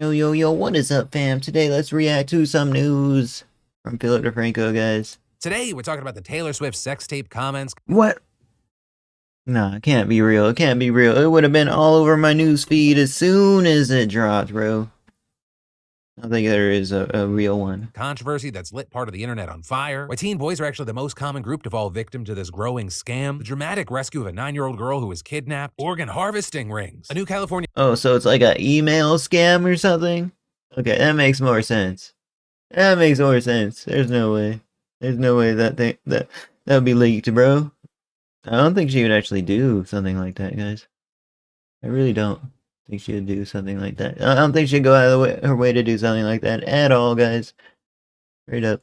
Yo, yo, yo, what is up, fam? Today, let's react to some news from Philip DeFranco, guys. Today, we're talking about the Taylor Swift sex tape comments. What? Nah, it can't be real. It can't be real. It would have been all over my news feed as soon as it dropped, bro. I don't think there is a real one. Controversy that's lit part of the internet on fire. Why teen boys are actually the most common group to fall victim to this growing scam. The dramatic rescue of a 9-year-old girl who was kidnapped. Organ harvesting rings. A new California... Oh, so it's like an email scam or something? Okay, that makes more sense. That makes more sense. There's no way. There's no way that would be leaked, bro. I don't think she would actually do something like that, guys. I really don't think she would do something like that. I don't think she'd go out of her way to do something like that at all, guys. Straight up.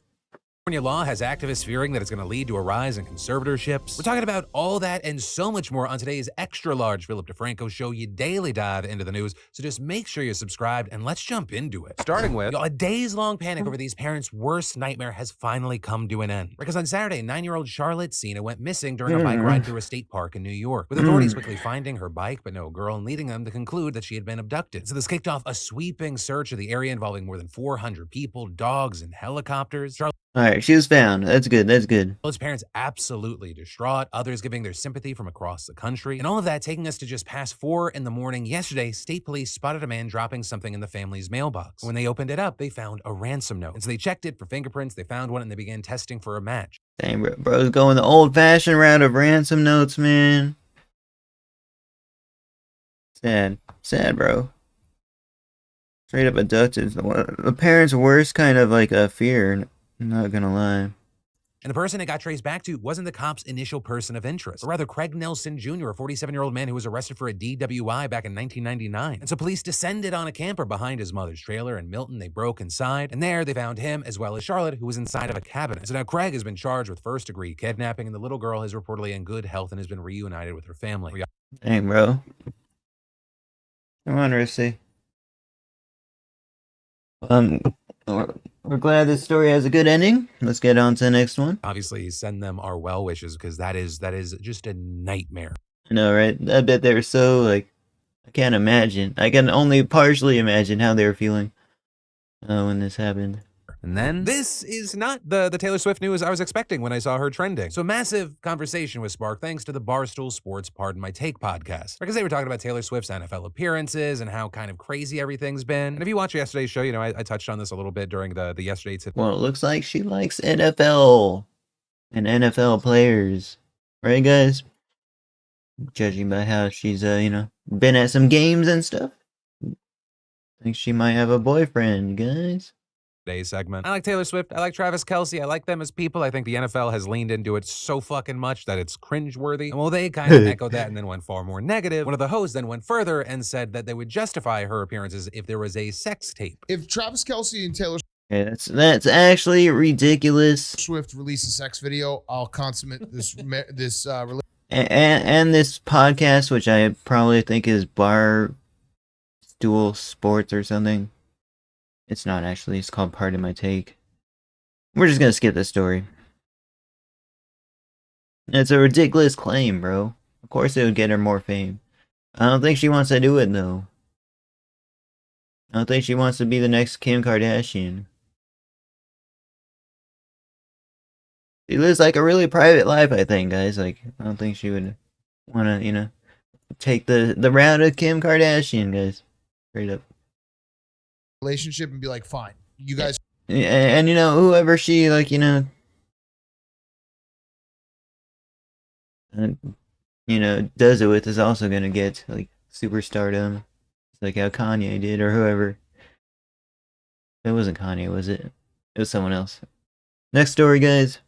California law has activists fearing that it's going to lead to a rise in conservatorships. We're talking about all that and so much more on today's extra-large Philip DeFranco show. You daily dive into the news, so just make sure you're subscribed and let's jump into it. Starting with, a days-long panic over these parents' worst nightmare has finally come to an end. Because on Saturday, 9-year-old Charlotte Cena went missing during a bike ride through a state park in New York, with authorities quickly finding her bike but no girl and leading them to conclude that she had been abducted. So this kicked off a sweeping search of the area involving more than 400 people, dogs, and helicopters. Alright, she was found. That's good, that's good. Those parents absolutely distraught, others giving their sympathy from across the country. And all of that taking us to just past 4 in the morning yesterday, state police spotted a man dropping something in the family's mailbox. When they opened it up, they found a ransom note. And so they checked it for fingerprints, they found one, and they began testing for a match. Dang, bro's going the old-fashioned route of ransom notes, man. Sad. Sad, bro. Straight up abducted. The parents' worst kind of like a fear. I'm not gonna lie. And the person it got traced back to wasn't the cop's initial person of interest, but rather Craig Nelson Jr., a 47-year-old man who was arrested for a DWI back in 1999. And so police descended on a camper behind his mother's trailer in Milton. They broke inside, and there they found him as well as Charlotte, who was inside of a cabinet. So now Craig has been charged with first-degree kidnapping, and the little girl is reportedly in good health and has been reunited with her family. Dang, bro. Come on, Rissy. We're glad this story has a good ending. Let's get on to the next one. Obviously, send them our well wishes because that is just a nightmare. I know, right? I bet they were so, like, I can't imagine. I can only partially imagine how they were feeling when this happened. And then, this is not the Taylor Swift news I was expecting when I saw her trending. So a massive conversation was sparked thanks to the Barstool Sports Pardon My Take podcast. Because they were talking about Taylor Swift's NFL appearances and how kind of crazy everything's been. And if you watch yesterday's show, you know, I touched on this a little bit during the yesterday tip. Well, it looks like she likes NFL and NFL players. Right, guys? Judging by how she's, you know, been at some games and stuff. I think she might have a boyfriend, guys. Today's segment. I like Taylor Swift. I like Travis Kelce. I like them as people. I think the NFL has leaned into it so fucking much that it's cringeworthy. And while they kind of echoed that and then went far more negative, one of the hosts then went further and said that they would justify her appearances if there was a sex tape. If Travis Kelce and Taylor Yeah, that's actually ridiculous. Swift release a sex video, I'll consummate this And this podcast, which I probably think is Barstool Sports or something. It's not actually. It's called Pardon My Take. We're just gonna skip this story. It's a ridiculous claim, bro. Of course it would get her more fame. I don't think she wants to do it, though. I don't think she wants to be the next Kim Kardashian. She lives like a really private life, I think, guys. Like, I don't think she would want to, you know, take the route of Kim Kardashian, guys. Straight up. relationship and be like, fine, you guys. And you know, whoever she, like, you know, does it with is also gonna get, like, superstardom. It's like how Kanye did, or whoever. It wasn't Kanye, was it? It was someone else. Next story, guys.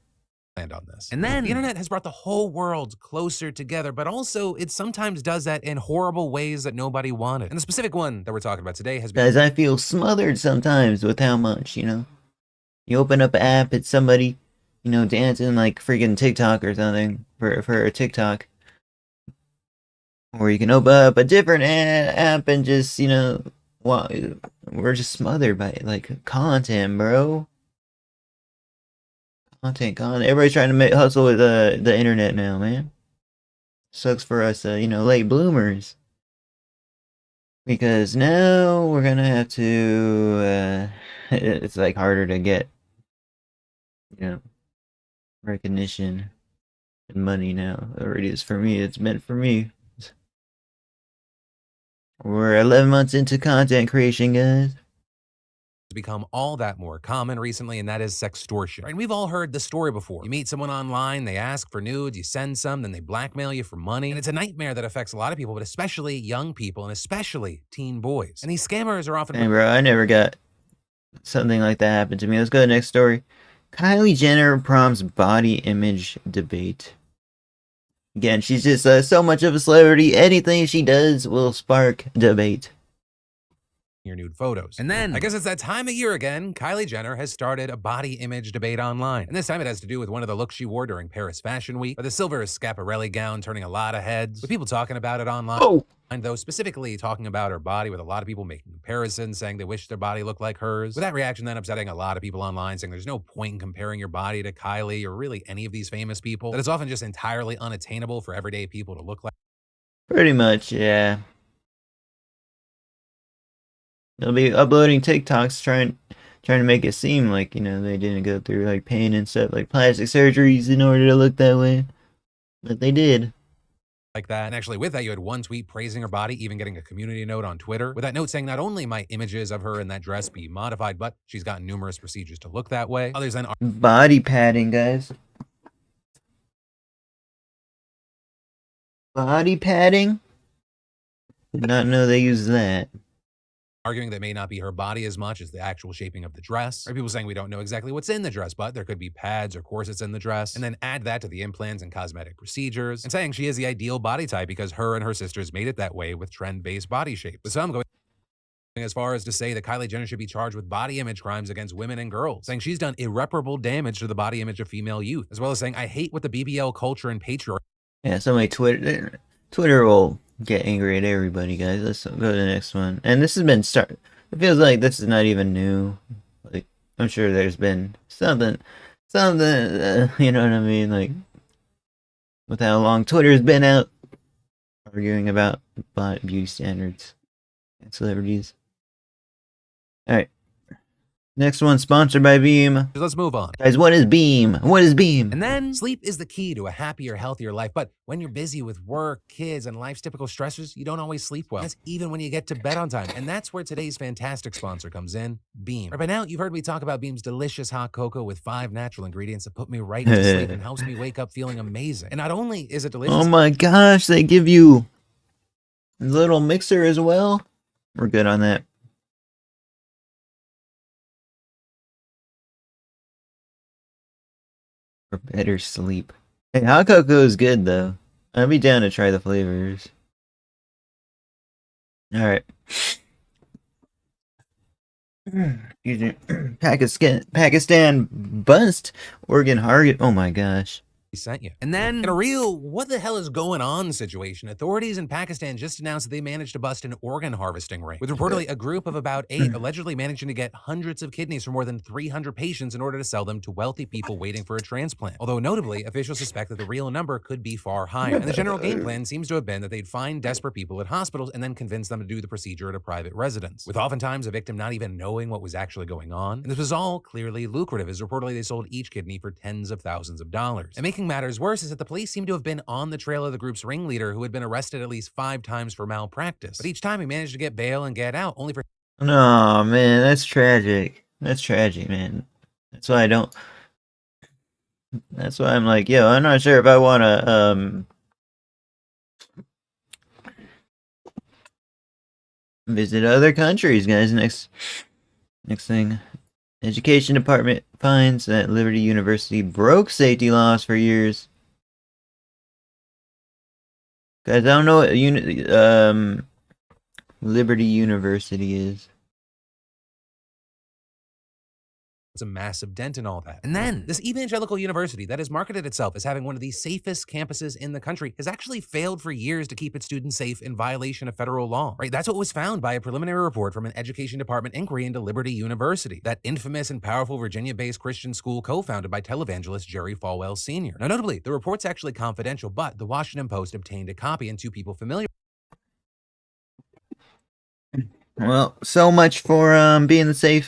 On this. And then the internet has brought the whole world closer together, but also it sometimes does that in horrible ways that nobody wanted. And the specific one that we're talking about today has been... Guys, I feel smothered sometimes with how much, you know. You open up an app, it's somebody, you know, dancing like freaking TikTok or something for a TikTok. Or you can open up a different app and just, you know, well, we're just smothered by, like, content, bro. Content. Everybody's trying to hustle with the internet now, man. Sucks for us, you know, late bloomers. because now we're gonna have to. It's like harder to get, recognition and money now. Already is for me. It's meant for me. We're 11 months into content creation, guys. Become all that more common recently, and that is sextortion. And we've all heard the story before. You meet someone online, they ask for nudes, you send some, then they blackmail you for money. And it's a nightmare that affects a lot of people, but especially young people and especially teen boys. And these scammers are often... Hey, bro, I never got something like that happen to me. Let's go to the next story. Kylie Jenner prompts body image debate. Again, she's just so much of a celebrity. Anything she does will spark debate. Your nude photos. And then, I guess it's that time of year again, Kylie Jenner has started a body image debate online. And this time it has to do with one of the looks she wore during Paris Fashion Week, with the silver Schiaparelli gown turning a lot of heads, with people talking about it online. Oh! And though specifically talking about her body, with a lot of people making comparisons, saying they wish their body looked like hers. With that reaction then upsetting a lot of people online, saying there's no point in comparing your body to Kylie or really any of these famous people, that it's often just entirely unattainable for everyday people to look like. Pretty much, yeah. They'll be uploading TikToks trying to make it seem like, they didn't go through like pain and stuff, like plastic surgeries in order to look that way. But they did. Like that. And actually with that, you had one tweet praising her body, even getting a community note on Twitter, with that note saying not only might images of her in that dress be modified, but she's gotten numerous procedures to look that way. Others then are body padding, guys. Body padding? Did not know they use that. arguing that it may not be her body as much as the actual shaping of the dress. Or people saying we don't know exactly what's in the dress, but there could be pads or corsets in the dress. And then add that to the implants and cosmetic procedures. And saying she is the ideal body type because her and her sisters made it that way with trend-based body shapes. With some going as far as to say that Kylie Jenner should be charged with body image crimes against women and girls, saying she's done irreparable damage to the body image of female youth, as well as saying, I hate what the BBL culture and patriarchy. Yeah, somebody Twitter will get angry at everybody, guys. Let's go to the next one. And this has been it feels like this is not even new. Like, I'm sure there's been something, you know what I mean? Like, with how long Twitter's been out arguing about beauty standards and celebrities. Alright. Next one, sponsored by Beam. Let's move on. Guys, what is Beam? What is Beam? And then sleep is the key to a happier, healthier life. But when you're busy with work, kids, and life's typical stressors, you don't always sleep well. That's even when you get to bed on time. And that's where today's fantastic sponsor comes in, Beam. Right, by now, you've heard me talk about Beam's delicious hot cocoa with 5 natural ingredients that put me right to sleep and helps me wake up feeling amazing. And not only is it delicious— oh my gosh, they give you a little mixer as well. We're good on that. For better sleep. Hey, hot cocoa is good though. I'd be down to try the flavors. Alright. Pakistan bust organ heart. Oh my gosh. sent you. And then, in a real what the hell is going on situation, authorities in Pakistan just announced that they managed to bust an organ harvesting ring, with reportedly a group of about 8 allegedly managing to get hundreds of kidneys from more than 300 patients in order to sell them to wealthy people waiting for a transplant. Although notably, officials suspect that the real number could be far higher. And the general game plan seems to have been that they'd find desperate people at hospitals and then convince them to do the procedure at a private residence, with oftentimes a victim not even knowing what was actually going on. And this was all clearly lucrative, as reportedly they sold each kidney for tens of thousands of dollars. And making matters worse is that the police seem to have been on the trail of the group's ringleader, who had been arrested at least 5 times for malpractice. But each time he managed to get bail and get out, only for— no, man, that's tragic. That's tragic, man. That's why I don't. That's why I'm like, yo, I'm not sure if I want to visit other countries, guys. Next thing. Education Department finds that Liberty University broke safety laws for years. Guys, I don't know what Liberty University is. it's a massive dent in all that. And then, this evangelical university that has marketed itself as having one of the safest campuses in the country has actually failed for years to keep its students safe in violation of federal law. Right? That's what was found by a preliminary report from an Education Department inquiry into Liberty University, that infamous and powerful Virginia-based Christian school co-founded by televangelist Jerry Falwell Sr. Now, notably, the report's actually confidential, but the Washington Post obtained a copy, and 2 people familiar Well, so much for being the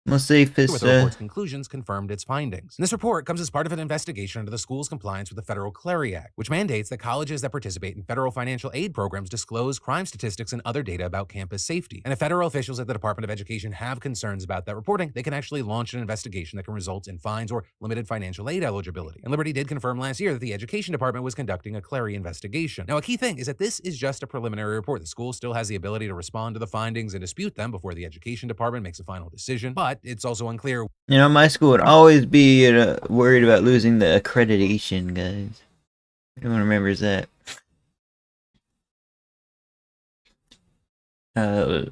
most safest. With the report's conclusions confirmed its findings. And this report comes as part of an investigation into the school's compliance with the Federal Clery Act, which mandates that colleges that participate in federal financial aid programs disclose crime statistics and other data about campus safety. And if federal officials at the Department of Education have concerns about that reporting, they can actually launch an investigation that can result in fines or limited financial aid eligibility. And Liberty did confirm last year that the Education Department was conducting a Clery investigation. Now, a key thing is that this is just a preliminary report. The school still has the ability to respond to the findings and dispute them before the Education Department makes a final decision, but it's also unclear. You know, my school would always be worried about losing the accreditation, guys. Everyone remembers that.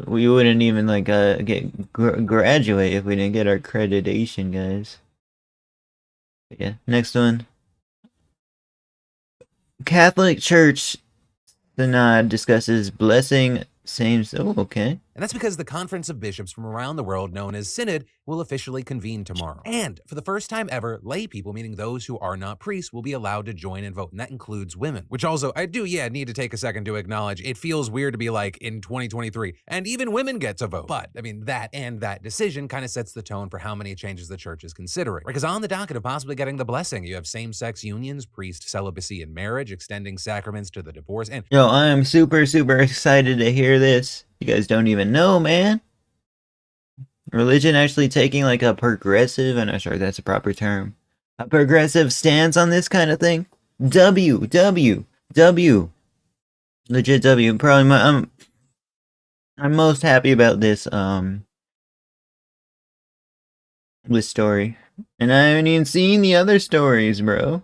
We wouldn't even like graduate if we didn't get our accreditation, guys. But yeah, next one. Catholic Church Synod discusses blessing same. Oh, okay. And that's because the Conference of Bishops from around the world, known as Synod, will officially convene tomorrow. And for the first time ever, lay people, meaning those who are not priests, will be allowed to join and vote. And that includes women, which also I do, need to take a second to acknowledge. It feels weird to be like in 2023, and even women get to vote. But I mean, that decision kind of sets the tone for how many changes the church is considering. Because on the docket of possibly getting the blessing, you have same-sex unions, priest celibacy in marriage, extending sacraments to the divorce, and yo, I am super excited to hear this. You guys don't even know, man. Religion actually taking like a progressive, I'm not sure if that's a proper term, a progressive stance on this kind of thing. W. Legit W. Probably I'm most happy about this this story. And I haven't even seen the other stories, bro.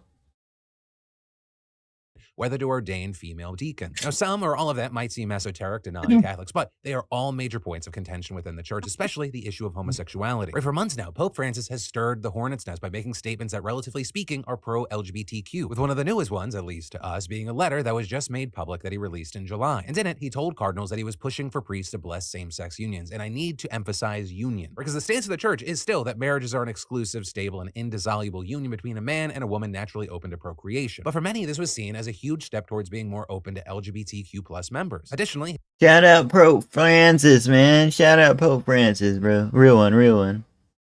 whether to ordain female deacons. Now, some or all of that might seem esoteric to non-Catholics, but they are all major points of contention within the church, especially the issue of homosexuality. Right, for months now, Pope Francis has stirred the hornet's nest by making statements that, relatively speaking, are pro-LGBTQ, with one of the newest ones, at least to us, being a letter that was just made public that he released in July. And in it, he told cardinals that he was pushing for priests to bless same-sex unions. And I need to emphasize union, because the stance of the church is still that marriages are an exclusive, stable, and indissoluble union between a man and a woman naturally open to procreation. But for many, this was seen as a huge step towards being more open to LGBTQ plus members. Additionally, shout out Pope Francis, man. Shout out Pope Francis, bro. Real one.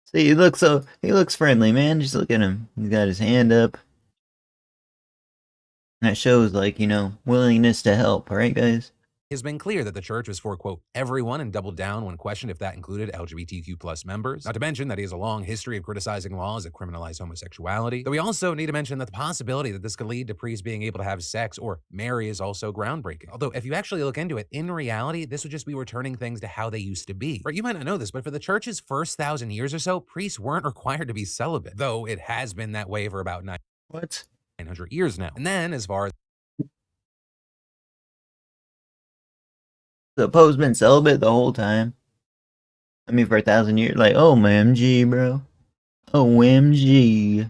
See, he looks friendly, man. Just look at him. He's got his hand up. That shows, like, willingness to help, alright, guys? has been clear that the church was for, quote, everyone, and doubled down when questioned if that included LGBTQ plus members. Not to mention that he has a long history of criticizing laws that criminalize homosexuality. Though we also need to mention that the possibility that this could lead to priests being able to have sex or marry is also groundbreaking. Although if you actually look into it, in reality, this would just be returning things to how they used to be. Right, you might not know this, but for the church's first 1,000 years or so, priests weren't required to be celibate, though it has been that way for about 900 years now. And then, as far as the Pope's been celibate the whole time. I mean, for 1,000 years. Like, OMG, bro. OMG.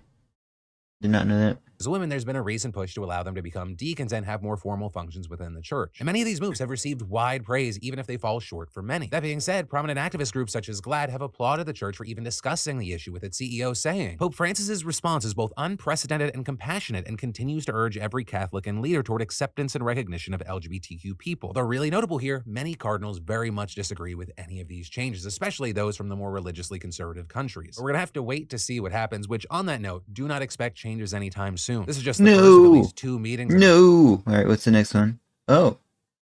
Did not know that. as women, there's been a recent push to allow them to become deacons and have more formal functions within the church. And many of these moves have received wide praise, even if they fall short for many. That being said, prominent activist groups such as GLAAD have applauded the church for even discussing the issue, with its CEO saying, Pope Francis's response is both unprecedented and compassionate and continues to urge every Catholic and leader toward acceptance and recognition of LGBTQ people. Though really notable here, many cardinals very much disagree with any of these changes, especially those from the more religiously conservative countries. But we're gonna have to wait to see what happens, which, on that note, do not expect changes anytime soon. This is just the first of at least 2 meetings. No. All right, what's the next one? Oh,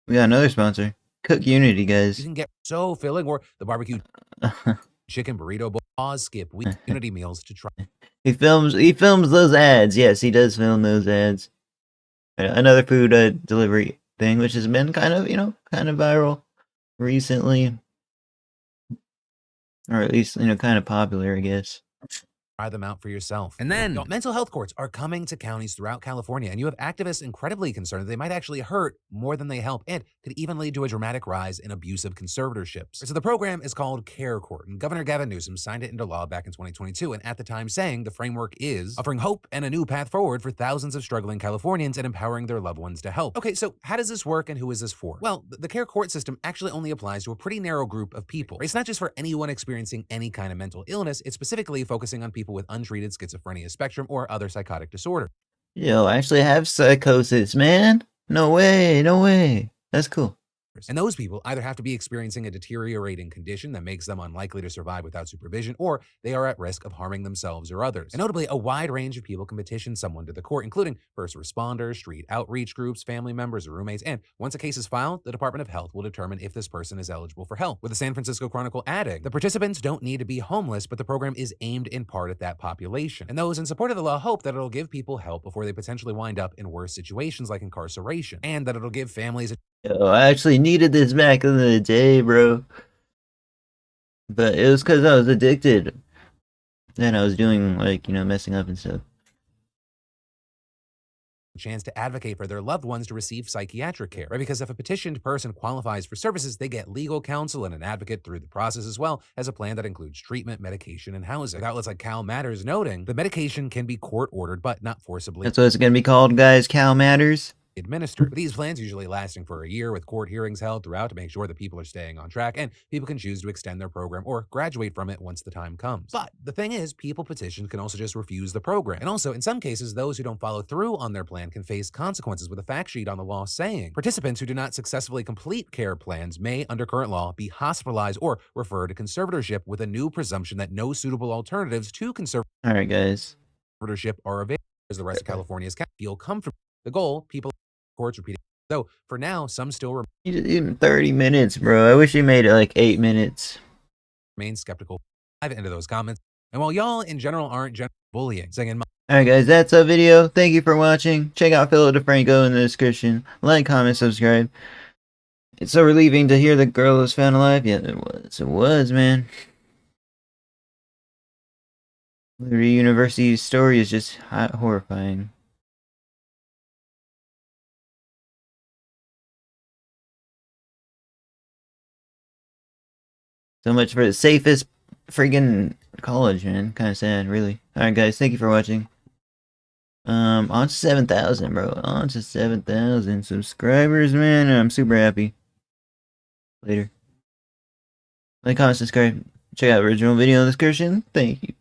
we got another sponsor. Cook Unity, guys. You can get so filling, or the barbecue chicken burrito bowl. Pause, skip week Unity meals to try. He films those ads. Yes, he does film those ads. Another food delivery thing, which has been kind of viral recently, or at least kind of popular, I guess. Try them out for yourself. And then mental health courts are coming to counties throughout California, and you have activists incredibly concerned that they might actually hurt more than they help, and could even lead to a dramatic rise in abusive conservatorships. So the program is called Care Court, and Governor Gavin Newsom signed it into law back in 2022, and at the time saying the framework is offering hope and a new path forward for thousands of struggling Californians and empowering their loved ones to help. Okay, so how does this work and who is this for? Well, the Care Court system actually only applies to a pretty narrow group of people. It's not just for anyone experiencing any kind of mental illness, it's specifically focusing on people with untreated schizophrenia spectrum or other psychotic disorder. Yo, I actually have psychosis, man. No way. That's cool. And those people either have to be experiencing a deteriorating condition that makes them unlikely to survive without supervision, or they are at risk of harming themselves or others. And notably, a wide range of people can petition someone to the court, including first responders, street outreach groups, family members, or roommates. And once a case is filed, the Department of Health will determine if this person is eligible for help. With the San Francisco Chronicle adding, the participants don't need to be homeless, but the program is aimed in part at that population. And those in support of the law hope that it'll give people help before they potentially wind up in worse situations like incarceration, and that it'll give families a Yo, I actually needed this back in the day, bro. But it was because I was addicted. And I was doing, like, messing up and stuff. chance to advocate for their loved ones to receive psychiatric care, right? Because if a petitioned person qualifies for services, they get legal counsel and an advocate through the process, as well as a plan that includes treatment, medication, and housing. With outlets like Cal Matters noting the medication can be court-ordered, but not forcibly. That's what it's going to be called, guys. Cal Matters. Administered. These plans usually lasting for a year, with court hearings held throughout to make sure that people are staying on track, and people can choose to extend their program or graduate from it once the time comes. But the thing is, people petitions can also just refuse the program. And also, in some cases, those who don't follow through on their plan can face consequences, with a fact sheet on the law saying participants who do not successfully complete care plans may, under current law, be hospitalized or referred to conservatorship, with a new presumption that no suitable alternatives to Alright, guys. conservatorship are available, as the rest of California's feel comfortable. The goal, people courts repeating. So for now, some still Even 30 minutes, bro. I wish he made it like 8 minutes. remain skeptical. Dive into those comments. And while y'all in general aren't bullying, singing Alright, guys, that's our video. Thank you for watching. Check out Philip DeFranco in the description. Like, comment, subscribe. It's so relieving to hear the girl was found alive. Yeah, it was. It was, man. Liberty University's story is just horrifying. So much for the safest friggin' college, man. Kind of sad, really. Alright, guys, thank you for watching. On to 7,000, bro. On to 7,000 subscribers, man. I'm super happy. Later. Like, comment, subscribe. Check out the original video in the description. Thank you.